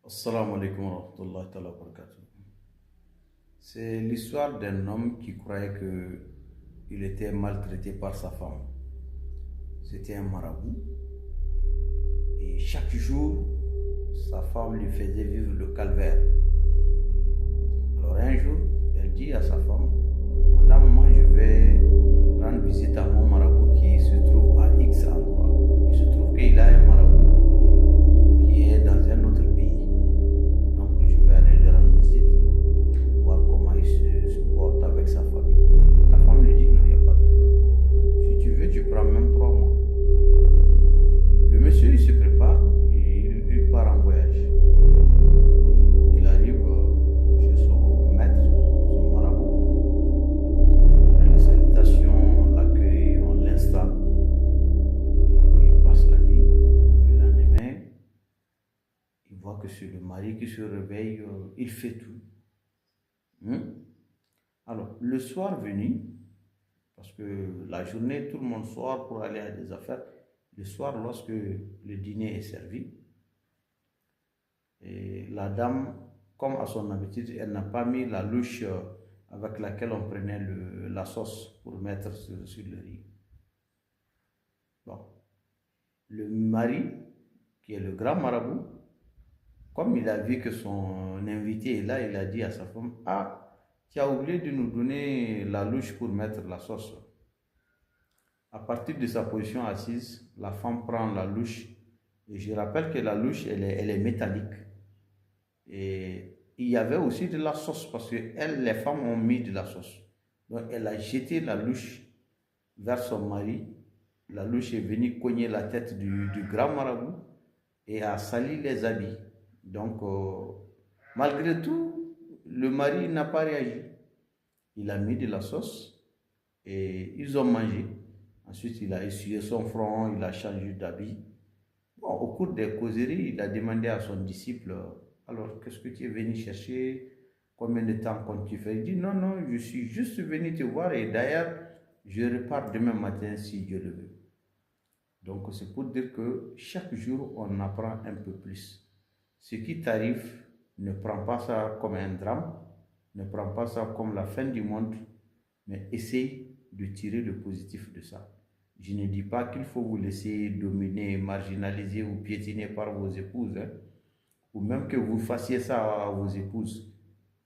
Assalamu alaikum wa rahmatullahi ta'ala wa barakatuh. C'est l'histoire d'un homme qui croyait que il était maltraité par sa femme. C'était un marabout et chaque jour, sa femme lui faisait vivre le calvaire. Alors un jour, elle dit à sa femme, Madame, moi je vais rendre visite à mon marabout qui se trouve à X endroit. Il se trouve qu'il a un marabout qui est dans un autre pays. Donc je vais aller lui rendre visite, voir comment il se porte avec sa famille. La femme lui dit non, il n'y a pas de problème. Si tu veux, tu prends même 3 mois. Le monsieur, il se prépare, il part en voyage. Il arrive chez son maître, son marabout. Après les salutations, on l'accueille, on l'installe. Après, il passe la nuit. Le lendemain, il voit que c'est le mari qui se réveille, il fait tout. Alors, le soir venu, parce que la journée, tout le monde sort pour aller à des affaires. Le soir, lorsque le dîner est servi, et la dame, comme à son habitude, elle n'a pas mis la louche avec laquelle on prenait la sauce pour mettre sur le riz. Bon. Le mari, qui est le grand marabout, comme il a vu que son invité est là, il a dit à sa femme, ah, tu as oublié de nous donner la louche pour mettre la sauce. À partir de sa position assise, la femme prend la louche. Et je rappelle que la louche, elle est métallique. Et il y avait aussi de la sauce parce que les femmes ont mis de la sauce. Donc elle a jeté la louche vers son mari. La louche est venue cogner la tête du grand marabout et a sali les habits. Donc, malgré tout, le mari n'a pas réagi. Il a mis de la sauce et ils ont mangé. Ensuite, il a essuyé son front, il a changé d'habit. Bon, au cours des causeries, il a demandé à son disciple, alors, qu'est-ce que tu es venu chercher? Combien de temps comptes-tu faire? Il dit, non, non, je suis juste venu te voir et d'ailleurs, je repars demain matin si Dieu le veut. Donc, c'est pour dire que chaque jour, on apprend un peu plus. Ce qui t'arrive, ne prends pas ça comme un drame, ne prends pas ça comme la fin du monde, mais essaye de tirer le positif de ça. Je ne dis pas qu'il faut vous laisser dominer, marginaliser ou piétiner par vos épouses, ou même que vous fassiez ça à vos épouses,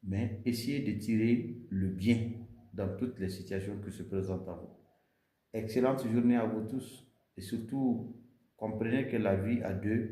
mais essayez de tirer le bien dans toutes les situations qui se présentent à vous. Excellente journée à vous tous et surtout comprenez que la vie à deux